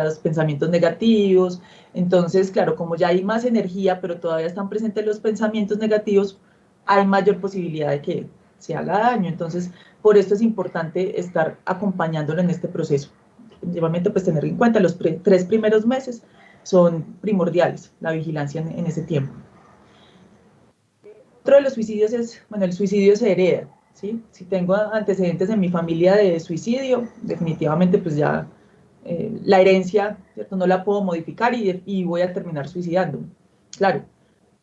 los pensamientos negativos. Entonces, claro, como ya hay más energía, pero todavía están presentes los pensamientos negativos, hay mayor posibilidad de que se haga daño. Entonces, por esto es importante estar acompañándolo en este proceso. Principalmente, pues tener en cuenta los 3 primeros meses son primordiales, la vigilancia en ese tiempo. Otro de los suicidios es, bueno, el suicidio se hereda, ¿sí? Si tengo antecedentes en mi familia de suicidio, definitivamente pues ya la herencia, ¿cierto? No la puedo modificar y voy a terminar suicidándome. Claro,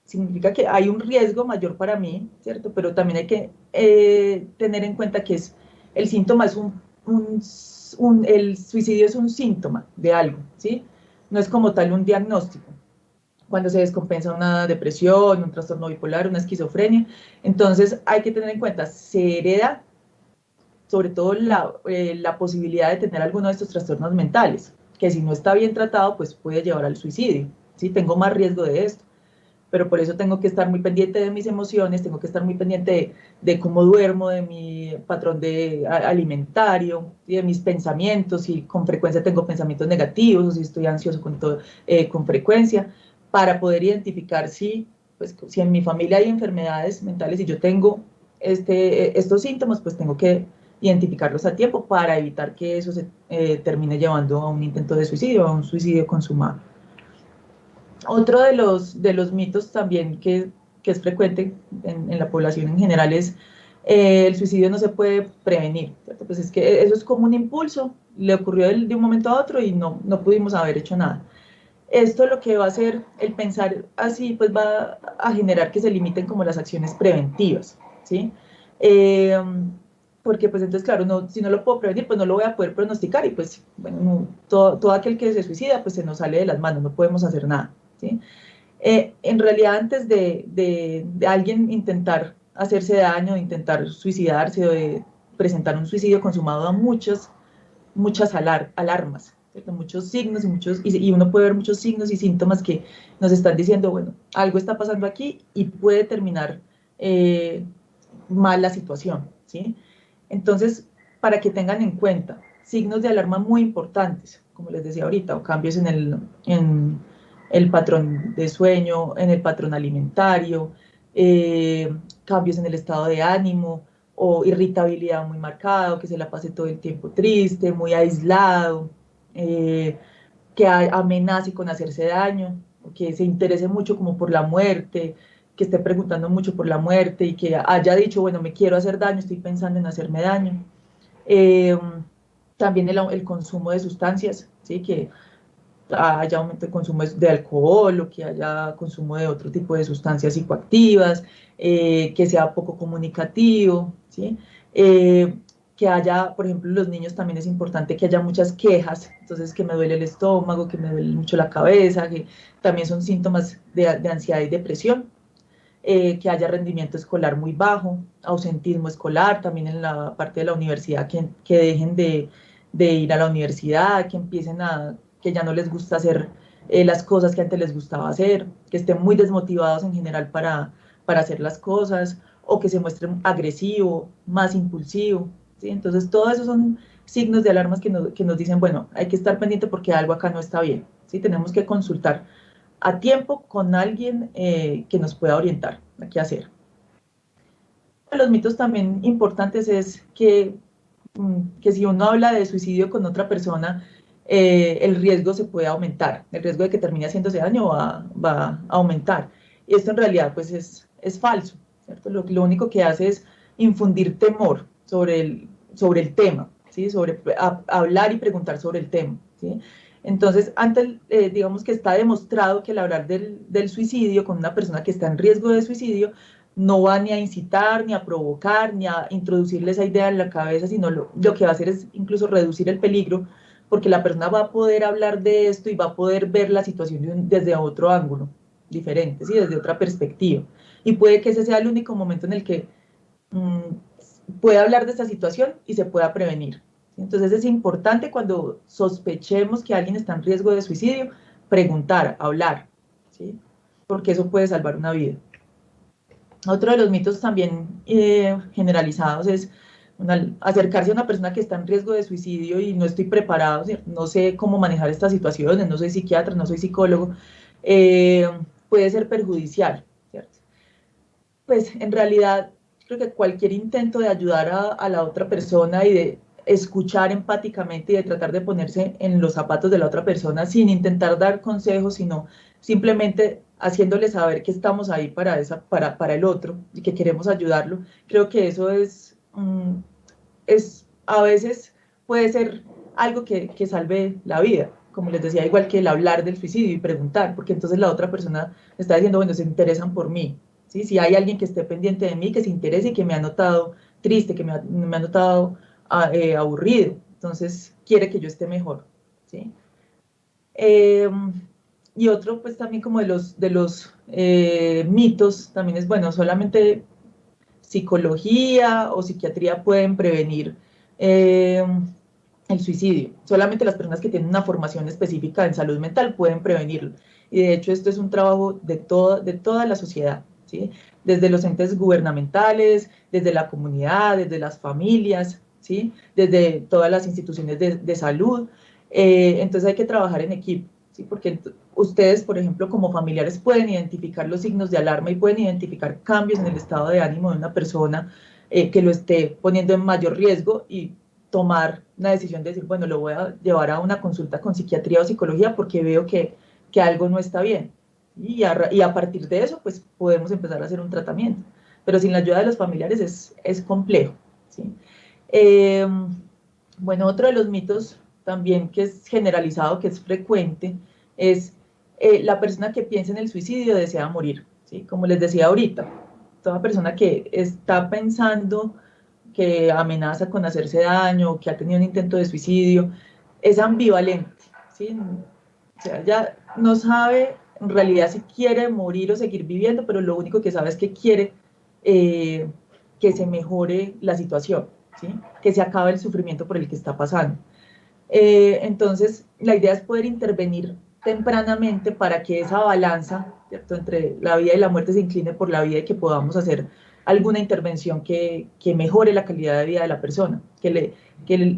significa que hay un riesgo mayor para mí, ¿cierto? Pero también hay que tener en cuenta que el síntoma es el suicidio es un síntoma de algo, ¿sí? No es como tal un diagnóstico. Cuando se descompensa una depresión, un trastorno bipolar, una esquizofrenia, entonces hay que tener en cuenta, se hereda sobre todo la posibilidad de tener alguno de estos trastornos mentales, que si no está bien tratado, pues puede llevar al suicidio, ¿sí? Tengo más riesgo de esto, pero por eso tengo que estar muy pendiente de mis emociones, tengo que estar muy pendiente de cómo duermo, de mi patrón alimentario, y de mis pensamientos, si con frecuencia tengo pensamientos negativos, o si estoy ansioso con frecuencia, para poder identificar pues, si en mi familia hay enfermedades mentales y yo tengo estos síntomas, pues tengo que identificarlos a tiempo para evitar que eso se termine llevando a un intento de suicidio, a un suicidio consumado. Otro de los mitos también que es frecuente en la población en general es el suicidio no se puede prevenir, ¿cierto? Pues es que eso es como un impulso, le ocurrió de un momento a otro y no pudimos haber hecho nada. Esto lo que va a hacer, el pensar así, pues va a generar que se limiten como las acciones preventivas, ¿sí? Porque pues entonces, claro, si no lo puedo prevenir, pues no lo voy a poder pronosticar y pues, bueno, todo aquel que se suicida, pues se nos sale de las manos, no podemos hacer nada, ¿sí? En realidad, antes de alguien intentar hacerse daño, de intentar suicidarse o de presentar un suicidio consumado, a muchas alarmas, ¿cierto? Muchos signos y uno puede ver muchos signos y síntomas que nos están diciendo, bueno, algo está pasando aquí y puede terminar mal la situación, ¿sí? Entonces, para que tengan en cuenta, signos de alarma muy importantes, como les decía ahorita, o cambios en el patrón de sueño, en el patrón alimentario, cambios en el estado de ánimo, o irritabilidad muy marcada, o que se la pase todo el tiempo triste, muy aislado, que amenace con hacerse daño, que se interese mucho como por la muerte, que esté preguntando mucho por la muerte y que haya dicho, bueno, me quiero hacer daño, estoy pensando en hacerme daño. Eh, También el consumo de sustancias, ¿sí? Que haya aumento de consumo de alcohol o que haya consumo de otro tipo de sustancias psicoactivas, que sea poco comunicativo, ¿sí? Que haya, por ejemplo, los niños también es importante que haya muchas quejas, entonces que me duele el estómago, que me duele mucho la cabeza, que también son síntomas de ansiedad y depresión. Que haya rendimiento escolar muy bajo, ausentismo escolar, también en la parte de la universidad, que dejen de ir a la universidad, que empiecen que ya no les gusta hacer las cosas que antes les gustaba hacer, que estén muy desmotivados en general para hacer las cosas, o que se muestren agresivo, más impulsivo, ¿sí? Entonces, todos esos son signos de alarmas que nos dicen, bueno, hay que estar pendiente porque algo acá no está bien, ¿sí? Tenemos que consultar a tiempo con alguien que nos pueda orientar a qué hacer. Los mitos también importantes es que si uno habla de suicidio con otra persona, el riesgo se puede aumentar, el riesgo de que termine haciéndose daño va a aumentar. Y esto en realidad pues es falso, ¿cierto? Lo único que hace es infundir temor sobre el tema, ¿sí? Sobre hablar y preguntar sobre el tema, ¿sí? Entonces, antes, digamos que está demostrado que el hablar del suicidio con una persona que está en riesgo de suicidio no va ni a incitar, ni a provocar, ni a introducirle esa idea en la cabeza, sino lo que va a hacer es incluso reducir el peligro, porque la persona va a poder hablar de esto y va a poder ver la situación desde otro ángulo diferente, ¿sí? Desde otra perspectiva. Y puede que ese sea el único momento en el que pueda hablar de esta situación y se pueda prevenir. Entonces es importante cuando sospechemos que alguien está en riesgo de suicidio, preguntar, hablar, ¿sí? Porque eso puede salvar una vida. Otro de los mitos también generalizados es acercarse a una persona que está en riesgo de suicidio y no estoy preparado, ¿cierto? No sé cómo manejar estas situaciones, no soy psiquiatra, no soy psicólogo, puede ser perjudicial, ¿cierto? Pues en realidad creo que cualquier intento de ayudar a la otra persona y de escuchar empáticamente y de tratar de ponerse en los zapatos de la otra persona sin intentar dar consejos, sino simplemente haciéndole saber que estamos ahí para el otro y que queremos ayudarlo, creo que eso es a veces puede ser algo que salve la vida, como les decía, igual que el hablar del suicidio y preguntar, porque entonces la otra persona está diciendo, bueno, se interesan por mí, ¿sí? Si hay alguien que esté pendiente de mí, que se interese y que me ha notado triste, que me ha notado aburrido, entonces quiere que yo esté mejor, ¿sí? Y otro, pues también como de los mitos, también es, bueno, solamente psicología o psiquiatría pueden prevenir eh, el suicidio. Solamente las personas que tienen una formación específica en salud mental pueden prevenirlo. Y de hecho esto es un trabajo de toda la sociedad, ¿sí? Desde los entes gubernamentales, desde la comunidad, desde las familias, ¿sí? Desde todas las instituciones de salud. Entonces hay que trabajar en equipo, ¿sí? Porque ustedes, por ejemplo, como familiares pueden identificar los signos de alarma y pueden identificar cambios en el estado de ánimo de una persona que lo esté poniendo en mayor riesgo y tomar una decisión de decir, bueno, lo voy a llevar a una consulta con psiquiatría o psicología porque veo que algo no está bien. Y a partir de eso, pues podemos empezar a hacer un tratamiento. Pero sin la ayuda de los familiares es complejo, ¿sí? Eh, bueno, otro de los mitos también que es generalizado, que es frecuente, es la persona que piensa en el suicidio desea morir, ¿sí? Como les decía ahorita, toda persona que está pensando que amenaza con hacerse daño, que ha tenido un intento de suicidio, es ambivalente, ¿sí? O sea, ya no sabe en realidad si quiere morir o seguir viviendo, pero lo único que sabe es que quiere que se mejore la situación, ¿sí? Que se acabe el sufrimiento por el que está pasando. Entonces, la idea es poder intervenir tempranamente para que esa balanza, ¿cierto?, entre la vida y la muerte se incline por la vida y que podamos hacer alguna intervención que mejore la calidad de vida de la persona, que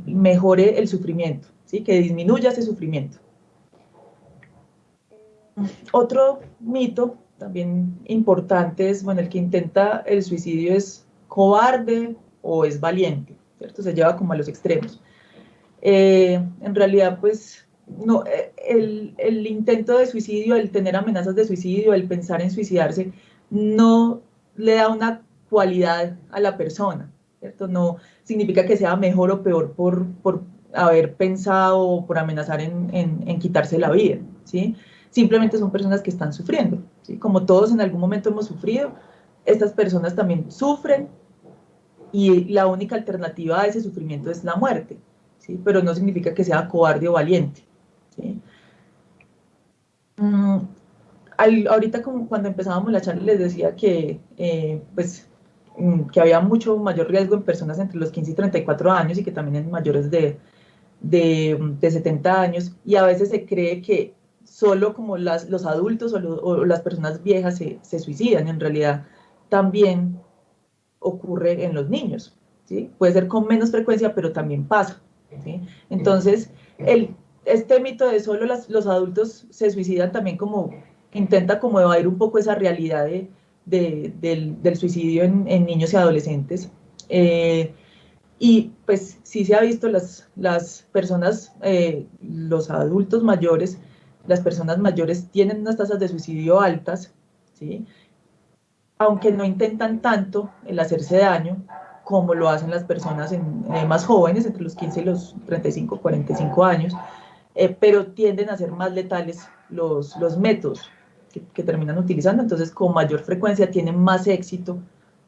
mejore el sufrimiento, ¿sí? Que disminuya ese sufrimiento. Otro mito también importante es, bueno, el que intenta el suicidio es cobarde o es valiente, ¿cierto? Se lleva como a los extremos. En realidad, pues, no, el intento de suicidio, el tener amenazas de suicidio, el pensar en suicidarse, no le da una cualidad a la persona, ¿cierto? No significa que sea mejor o peor por haber pensado o por amenazar en quitarse la vida, ¿sí? Simplemente son personas que están sufriendo, ¿sí? Como todos en algún momento hemos sufrido, estas personas también sufren y la única alternativa a ese sufrimiento es la muerte, ¿sí? Pero no significa que sea cobarde o valiente, ¿sí? Ahorita como cuando empezábamos la charla les decía que, pues, que había mucho mayor riesgo en personas entre los 15 y 34 años y que también en mayores de 70 años, y a veces se cree que solo como los adultos o las personas viejas se suicidan. En realidad también ocurre en los niños, ¿sí? Puede ser con menos frecuencia, pero también pasa, ¿sí? Entonces, este mito de solo los adultos se suicidan también como intenta como evadir un poco esa realidad del suicidio en niños y adolescentes. Y pues sí se ha visto las personas, los adultos mayores, las personas mayores tienen unas tasas de suicidio altas, ¿sí? Aunque no intentan tanto el hacerse daño como lo hacen las personas más jóvenes, entre los 15 y los 35, 45 años, pero tienden a ser más letales los métodos que terminan utilizando, entonces con mayor frecuencia tienen más éxito,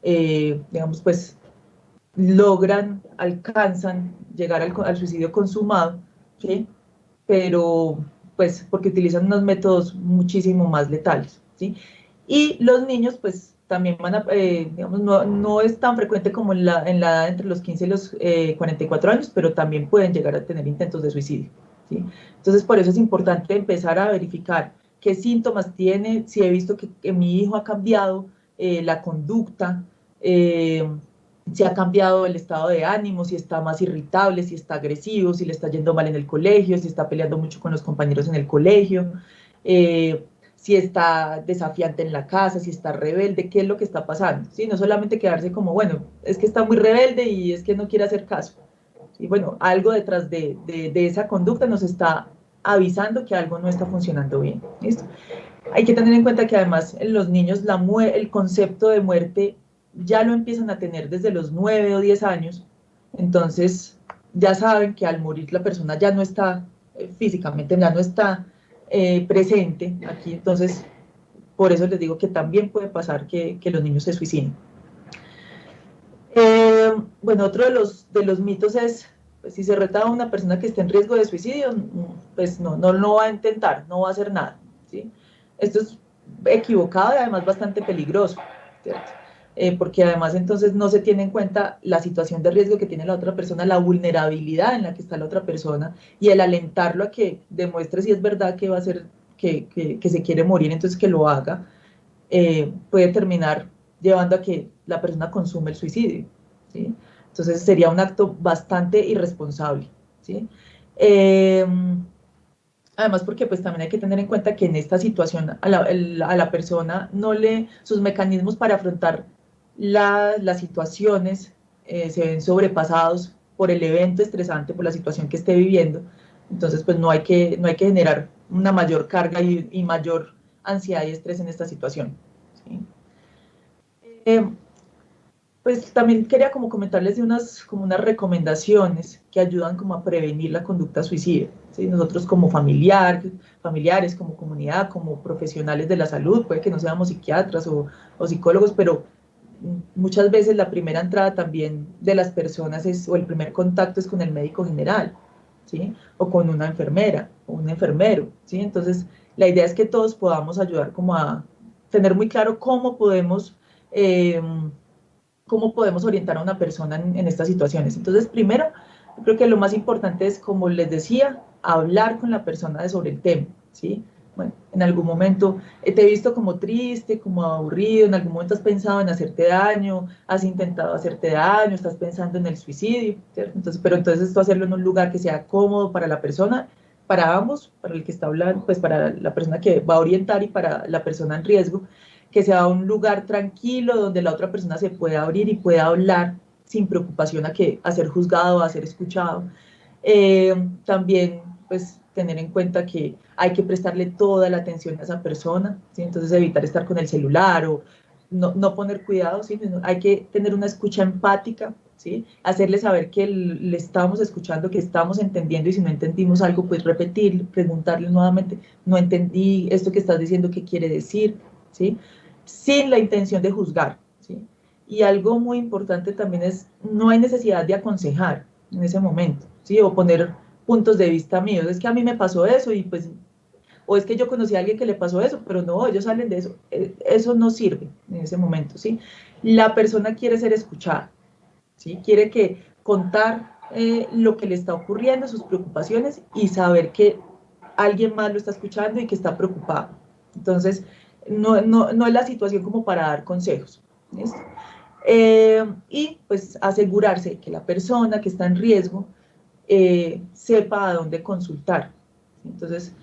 digamos, pues alcanzan llegar al suicidio consumado, ¿sí? Pero pues porque utilizan unos métodos muchísimo más letales, ¿sí? Y los niños pues también van a, digamos, no es tan frecuente como en la edad entre los 15 y los 44 años, pero también pueden llegar a tener intentos de suicidio, ¿sí? Entonces por eso es importante empezar a verificar qué síntomas tiene, si he visto que mi hijo ha cambiado la conducta, si ha cambiado el estado de ánimo, si está más irritable, si está agresivo, si le está yendo mal en el colegio, si está peleando mucho con los compañeros en el colegio, si está desafiante en la casa, si está rebelde, qué es lo que está pasando, ¿sí? No solamente quedarse como, bueno, es que está muy rebelde y es que no quiere hacer caso. Y bueno, algo detrás de esa conducta nos está avisando que algo no está funcionando bien. ¿Listo? Hay que tener en cuenta que además en los niños el concepto de muerte ya lo empiezan a tener desde los 9 o 10 años, entonces ya saben que al morir la persona ya no está físicamente, ya no está presente aquí, entonces por eso les digo que también puede pasar que los niños se suiciden. Bueno, otro de los mitos es, pues, si se reta a una persona que esté en riesgo de suicidio, pues no lo va a intentar, no va a hacer nada, ¿sí? Esto es equivocado y además bastante peligroso, ¿cierto? Porque además entonces no se tiene en cuenta la situación de riesgo que tiene la otra persona, la vulnerabilidad en la que está la otra persona y el alentarlo a que demuestre si es verdad que va a ser, que se quiere morir, entonces que lo haga, puede terminar llevando a que la persona consume el suicidio, ¿sí? Entonces sería un acto bastante irresponsable, ¿sí? Además, porque pues también hay que tener en cuenta que en esta situación a la persona sus mecanismos para afrontar las situaciones se ven sobrepasados por el evento estresante, por la situación que esté viviendo. Entonces, pues no hay que generar una mayor carga y mayor ansiedad y estrés en esta situación, ¿sí? Pues también quería como comentarles de unas recomendaciones que ayudan como a prevenir la conducta suicida, ¿sí? Nosotros como familiares, como comunidad, como profesionales de la salud, puede que no seamos psiquiatras o psicólogos, pero muchas veces la primera entrada también de las personas o el primer contacto es con el médico general, ¿sí? O con una enfermera o un enfermero, ¿sí? Entonces, la idea es que todos podamos ayudar como a tener muy claro cómo podemos orientar a una persona en estas situaciones. Entonces, primero, yo creo que lo más importante es, como les decía, hablar con la persona sobre el tema, ¿sí? Bueno, en algún momento te he visto como triste, como aburrido, en algún momento has pensado en hacerte daño, has intentado hacerte daño, estás pensando en el suicidio, ¿cierto? Entonces, pero entonces esto hacerlo en un lugar que sea cómodo para la persona, para ambos, para el que está hablando, pues para la persona que va a orientar y para la persona en riesgo, que sea un lugar tranquilo donde la otra persona se pueda abrir y pueda hablar sin preocupación a ser juzgado, a ser escuchado. También, pues, tener en cuenta que hay que prestarle toda la atención a esa persona, ¿sí? Entonces evitar estar con el celular o no poner cuidado, ¿sí? Hay que tener una escucha empática, ¿sí? Hacerle saber que le estamos escuchando, que estamos entendiendo, y si no entendimos algo, pues repetir, preguntarle nuevamente, no entendí esto que estás diciendo, ¿qué quiere decir? ¿Sí? Sin la intención de juzgar, ¿sí? Y algo muy importante también es, no hay necesidad de aconsejar en ese momento, ¿sí? O poner puntos de vista míos, es que a mí me pasó eso y pues, o es que yo conocí a alguien que le pasó eso, pero no, ellos salen de eso, eso no sirve en ese momento, ¿sí? La persona quiere ser escuchada, ¿sí? Quiere contar lo que le está ocurriendo, sus preocupaciones, y saber que alguien más lo está escuchando y que está preocupado. Entonces, no es la situación como para dar consejos. ¿Listo? Y pues asegurarse que la persona que está en riesgo sepa a dónde consultar. Entonces,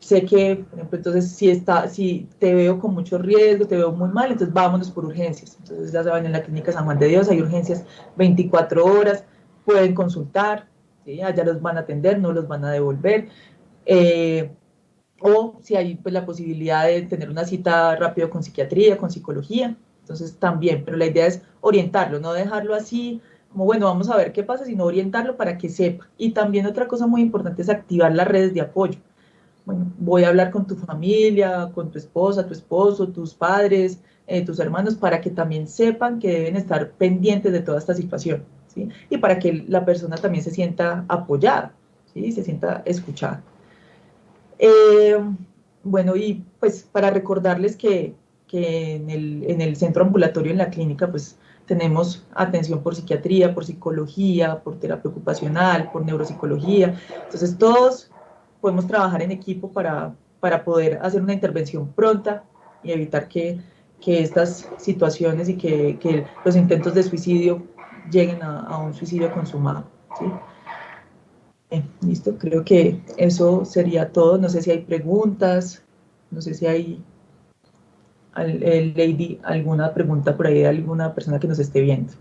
sé que, por ejemplo, entonces si te veo con mucho riesgo, te veo muy mal, entonces vámonos por urgencias. Entonces ya saben, en la clínica San Juan de Dios hay urgencias 24 horas, pueden consultar, ¿sí? Allá los van a atender, no los van a devolver. O si hay pues la posibilidad de tener una cita rápido con psiquiatría, con psicología, entonces también, pero la idea es orientarlo, no dejarlo así como, bueno, vamos a ver qué pasa, sino orientarlo para que sepa. Y también otra cosa muy importante es activar las redes de apoyo. Bueno, voy a hablar con tu familia, con tu esposa, tu esposo, tus padres, tus hermanos, para que también sepan que deben estar pendientes de toda esta situación, ¿sí? Y para que la persona también se sienta apoyada, ¿sí? Se sienta escuchada. Bueno, y pues para recordarles que en el centro ambulatorio, en la clínica, pues tenemos atención por psiquiatría, por psicología, por terapia ocupacional, por neuropsicología. Entonces todos podemos trabajar en equipo para poder hacer una intervención pronta y evitar que estas situaciones y que los intentos de suicidio lleguen a un suicidio consumado, ¿sí? Listo, creo que eso sería todo. No sé si hay preguntas, no sé si hay, Lady, alguna pregunta por ahí de alguna persona que nos esté viendo.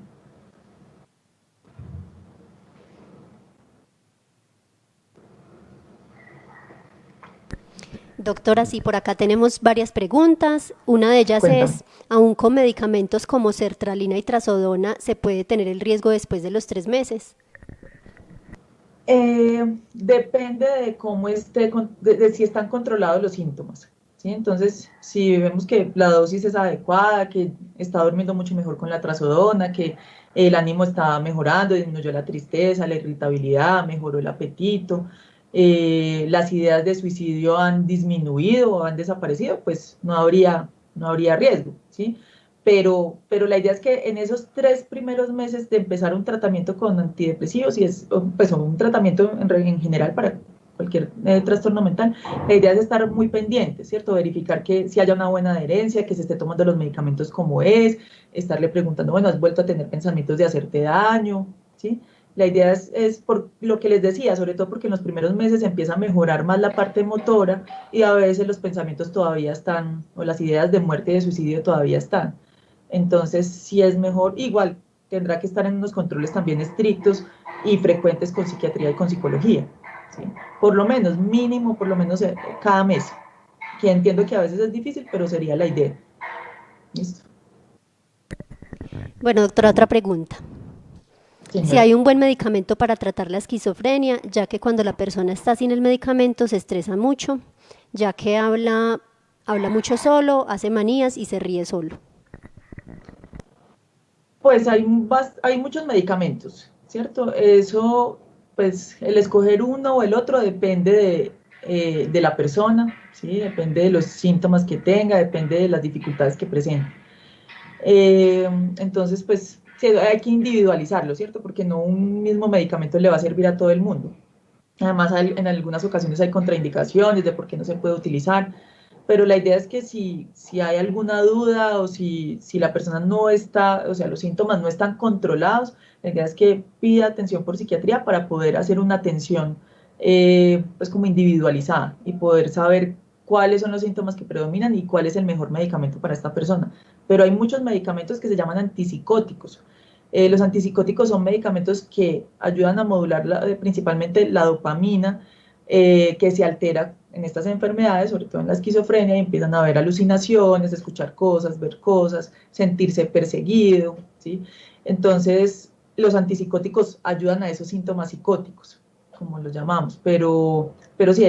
Doctora, sí, por acá tenemos varias preguntas. Una de ellas Cuéntame. es, ¿aún con medicamentos como sertralina y trazodona se puede tener el riesgo después de los 3 meses? Depende de cómo esté, de si están controlados los síntomas, ¿sí? Entonces, si vemos que la dosis es adecuada, que está durmiendo mucho mejor con la trazodona, que el ánimo está mejorando, disminuyó la tristeza, la irritabilidad, mejoró el apetito, las ideas de suicidio han disminuido o han desaparecido, pues no habría riesgo, ¿sí? Pero la idea es que en esos 3 primeros meses de empezar un tratamiento con antidepresivos, y es pues, un tratamiento en general para cualquier trastorno mental, la idea es estar muy pendiente, ¿cierto? Verificar que si haya una buena adherencia, que se esté tomando los medicamentos como es, estarle preguntando, bueno, ¿has vuelto a tener pensamientos de hacerte daño? ¿Sí? La idea es por lo que les decía, sobre todo porque en los primeros meses empieza a mejorar más la parte motora y a veces los pensamientos todavía están, o las ideas de muerte y de suicidio todavía están. Entonces, sí es mejor, igual tendrá que estar en unos controles también estrictos y frecuentes con psiquiatría y con psicología, ¿sí? Por lo menos, mínimo, por lo menos cada mes, que entiendo que a veces es difícil, pero sería la idea. ¿Listo? Bueno, doctora, otra pregunta. Si Señora. hay un buen medicamento para tratar la esquizofrenia, ya que cuando la persona está sin el medicamento se estresa mucho, ya que habla mucho solo, hace manías y se ríe solo. Pues hay muchos medicamentos, ¿cierto? Eso, pues el escoger uno o el otro depende de la persona, ¿sí? Depende de los síntomas que tenga, depende de las dificultades que presente. Eh, entonces, pues sí, hay que individualizarlo, ¿cierto? Porque no un mismo medicamento le va a servir a todo el mundo. Además, en algunas ocasiones hay contraindicaciones de por qué no se puede utilizar, pero la idea es que si hay alguna duda o si la persona no está, o sea, los síntomas no están controlados, la idea es que pida atención por psiquiatría para poder hacer una atención pues como individualizada y poder saber cuáles son los síntomas que predominan y cuál es el mejor medicamento para esta persona. Pero hay muchos medicamentos que se llaman antipsicóticos. Los antipsicóticos son medicamentos que ayudan a modular principalmente la dopamina, que se altera en estas enfermedades, sobre todo en la esquizofrenia, y empiezan a haber alucinaciones, escuchar cosas, ver cosas, sentirse perseguido, ¿sí? Entonces, los antipsicóticos ayudan a esos síntomas psicóticos, como los llamamos, pero sí,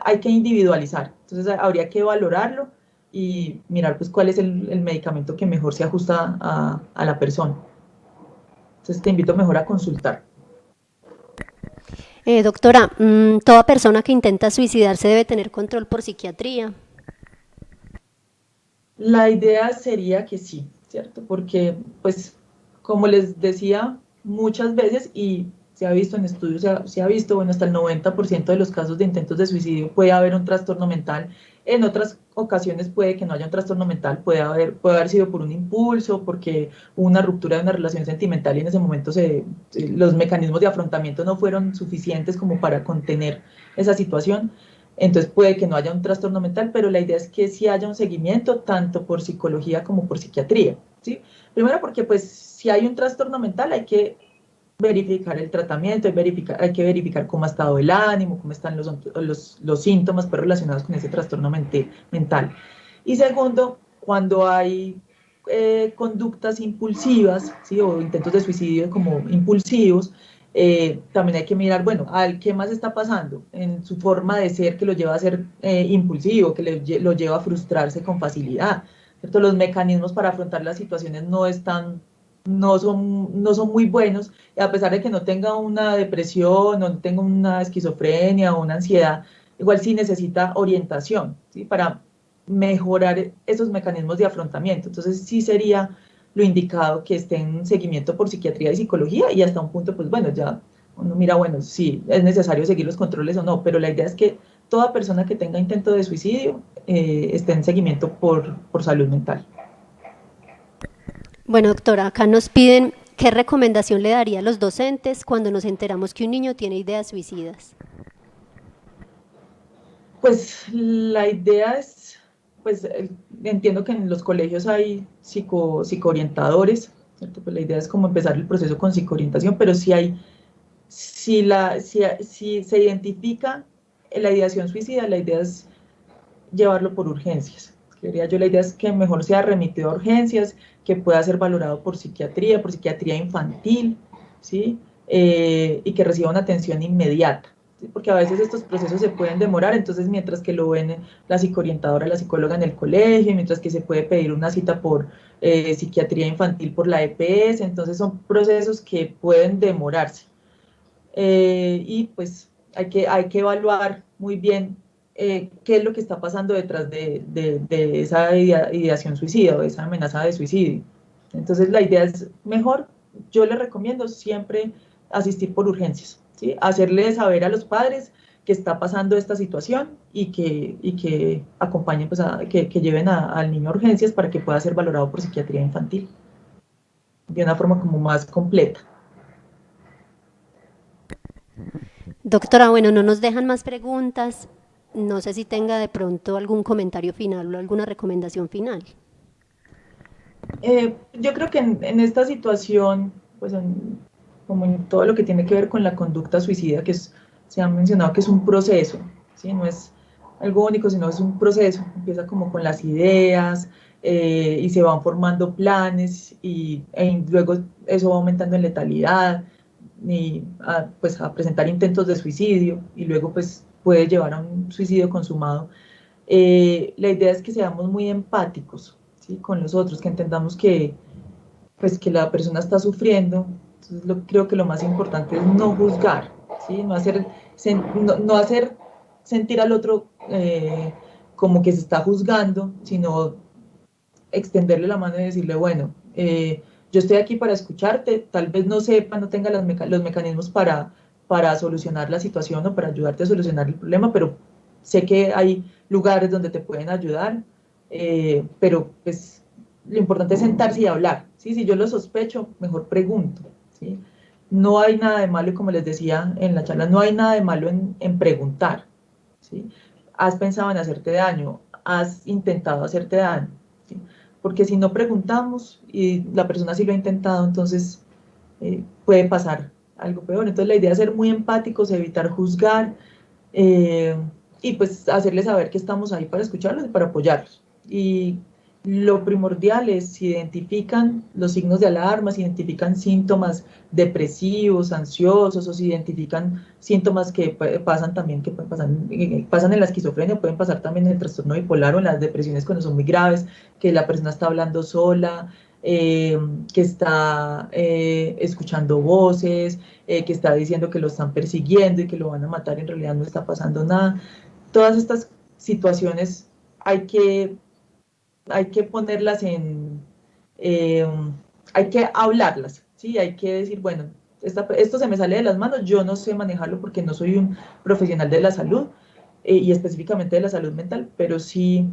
hay que individualizar. Entonces, habría que valorarlo y mirar pues cuál es el medicamento que mejor se ajusta a la persona. Entonces te invito mejor a consultar. Doctora, ¿toda persona que intenta suicidarse debe tener control por psiquiatría? La idea sería que sí, ¿cierto? Porque, pues, como les decía muchas veces, y se ha visto en estudios, se ha visto, bueno, hasta el 90% de los casos de intentos de suicidio puede haber un trastorno mental. En otras ocasiones puede que no haya un trastorno mental, puede haber sido por un impulso, porque hubo una ruptura de una relación sentimental y en ese momento los mecanismos de afrontamiento no fueron suficientes como para contener esa situación. Entonces puede que no haya un trastorno mental, pero la idea es que sí haya un seguimiento tanto por psicología como por psiquiatría, ¿sí? Primero porque pues si hay un trastorno mental hay que verificar el tratamiento, hay que verificar cómo ha estado el ánimo, cómo están los síntomas pues, relacionados con ese trastorno mental. Y segundo, cuando hay conductas impulsivas, ¿sí? O intentos de suicidio como impulsivos, también hay que mirar, bueno, ¿qué más está pasando en su forma de ser que lo lleva a ser impulsivo, que lo lleva a frustrarse con facilidad? ¿Cierto? Los mecanismos para afrontar las situaciones no son muy buenos, y a pesar de que no tenga una depresión, no tenga una esquizofrenia o una ansiedad, igual sí necesita orientación, ¿sí? Para mejorar esos mecanismos de afrontamiento. Entonces sí sería lo indicado que esté en seguimiento por psiquiatría y psicología y hasta un punto, pues bueno, ya uno mira, bueno, sí, es necesario seguir los controles o no, pero la idea es que toda persona que tenga intento de suicidio esté en seguimiento por salud mental. Bueno, doctora, acá nos piden qué recomendación le daría a los docentes cuando nos enteramos que un niño tiene ideas suicidas. Pues la idea es, pues entiendo que en los colegios hay psicoorientadores, ¿cierto? Pues la idea es como empezar el proceso con psicoorientación, pero si se identifica la ideación suicida, la idea es llevarlo por urgencias. Creería yo, la idea es que mejor sea remitido a urgencias, que pueda ser valorado por psiquiatría infantil, ¿sí? Y que reciba una atención inmediata, ¿sí? Porque a veces estos procesos se pueden demorar, entonces mientras que lo ven la psicoorientadora, la psicóloga en el colegio, mientras que se puede pedir una cita por psiquiatría infantil por la EPS, entonces son procesos que pueden demorarse. Y pues hay que evaluar muy bien qué es lo que está pasando detrás de esa ideación suicida o de esa amenaza de suicidio. Entonces la idea es mejor, yo les recomiendo siempre asistir por urgencias, ¿sí? Hacerle saber a los padres que está pasando esta situación y que acompañen, pues que lleven al niño a urgencias para que pueda ser valorado por psiquiatría infantil de una forma como más completa. Doctora, bueno, no nos dejan más preguntas. No sé si tenga de pronto algún comentario final o alguna recomendación final. Yo creo que en esta situación, pues como en todo lo que tiene que ver con la conducta suicida, se ha mencionado que es un proceso, ¿sí? No es algo único, sino es un proceso. Empieza como con las ideas y se van formando planes luego eso va aumentando en letalidad y pues a presentar intentos de suicidio y luego pues puede llevar a un suicidio consumado. La idea es que seamos muy empáticos, ¿sí? Con los otros, que entendamos pues, que la persona está sufriendo. Entonces, creo que lo más importante es no juzgar, ¿sí? No hacer sentir al otro como que se está juzgando, sino extenderle la mano y decirle, bueno, yo estoy aquí para escucharte, tal vez no sepa, no tenga los mecanismos para solucionar la situación o para ayudarte a solucionar el problema, pero sé que hay lugares donde te pueden ayudar, pero pues lo importante es sentarse y hablar, ¿sí? Si yo lo sospecho, mejor pregunto, ¿sí? No hay nada de malo, y como les decía en la charla, no hay nada de malo en preguntar, ¿sí? ¿Has pensado en hacerte daño? ¿Has intentado hacerte daño? ¿Sí? Porque si no preguntamos y la persona sí lo ha intentado, entonces puede pasar algo peor. Entonces la idea es ser muy empáticos, evitar juzgar eh, y pues hacerles saber que estamos ahí para escucharlos y para apoyarlos. Y lo primordial es si identifican los signos de alarma, si identifican síntomas depresivos, ansiosos, o si identifican síntomas que pasan también, que pasan en la esquizofrenia, pueden pasar también en el trastorno bipolar o en las depresiones cuando son muy graves, que la persona está hablando sola, que está escuchando voces, que está diciendo que lo están persiguiendo y que lo van a matar, en realidad no está pasando nada. Todas estas situaciones hay que ponerlas hay que hablarlas, ¿sí? Hay que decir, bueno, esto se me sale de las manos, yo no sé manejarlo porque no soy un profesional de la salud y específicamente de la salud mental, pero sí,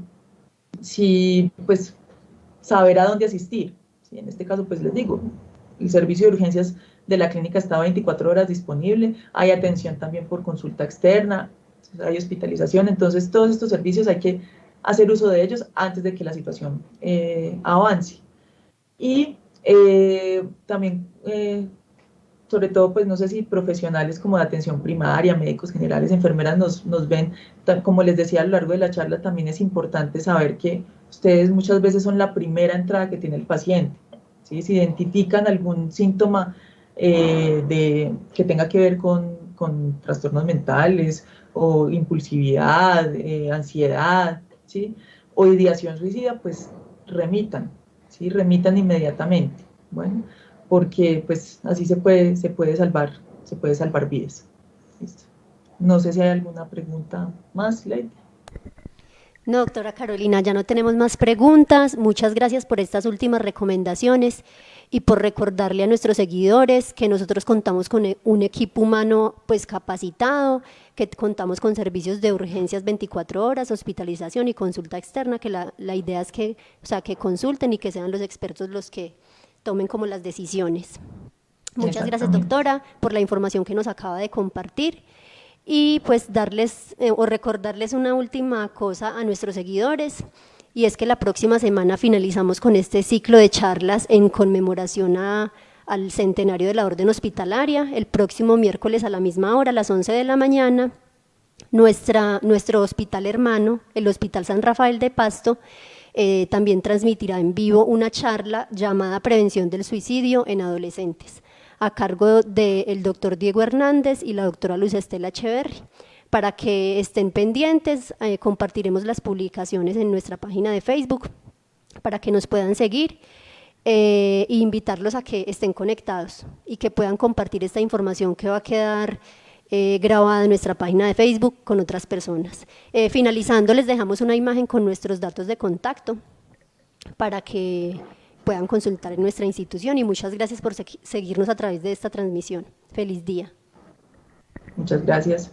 pues, saber a dónde asistir, ¿sí? En este caso, pues les digo, el servicio de urgencias de la clínica está 24 horas disponible, hay atención también por consulta externa, hay hospitalización, entonces todos estos servicios hay que hacer uso de ellos antes de que la situación avance. Y también, sobre todo, pues no sé si profesionales como de atención primaria, médicos generales, enfermeras nos ven, como les decía a lo largo de la charla, también es importante saber que ustedes muchas veces son la primera entrada que tiene el paciente, ¿sí? Si identifican algún síntoma que tenga que ver con trastornos mentales o impulsividad, ansiedad, ¿sí? O ideación suicida, pues remitan, ¿sí? Remitan inmediatamente, bueno, porque pues así se puede salvar vidas. ¿Listo? No sé si hay alguna pregunta más, Lady. No, doctora Carolina, ya no tenemos más preguntas. Muchas gracias por estas últimas recomendaciones y por recordarle a nuestros seguidores que nosotros contamos con un equipo humano pues capacitado, que contamos con servicios de urgencias 24 horas, hospitalización y consulta externa, que la idea es que, o sea, que consulten y que sean los expertos los que tomen como las decisiones. Muchas gracias, Exactamente. doctora, por la información que nos acaba de compartir. Y pues darles o recordarles una última cosa a nuestros seguidores, y es que la próxima semana finalizamos con este ciclo de charlas en conmemoración al centenario de la Orden Hospitalaria. El próximo miércoles a la misma hora, a las 11 de la mañana, nuestro hospital hermano, el Hospital San Rafael de Pasto, también transmitirá en vivo una charla llamada Prevención del Suicidio en Adolescentes, a cargo del doctor Diego Hernández y la doctora Luz Estela Echeverri. Para que estén pendientes, compartiremos las publicaciones en nuestra página de Facebook para que nos puedan seguir e invitarlos a que estén conectados y que puedan compartir esta información que va a quedar grabada en nuestra página de Facebook con otras personas. Finalizando, les dejamos una imagen con nuestros datos de contacto para que puedan consultar en nuestra institución, y muchas gracias por seguirnos a través de esta transmisión. Feliz día. Muchas gracias.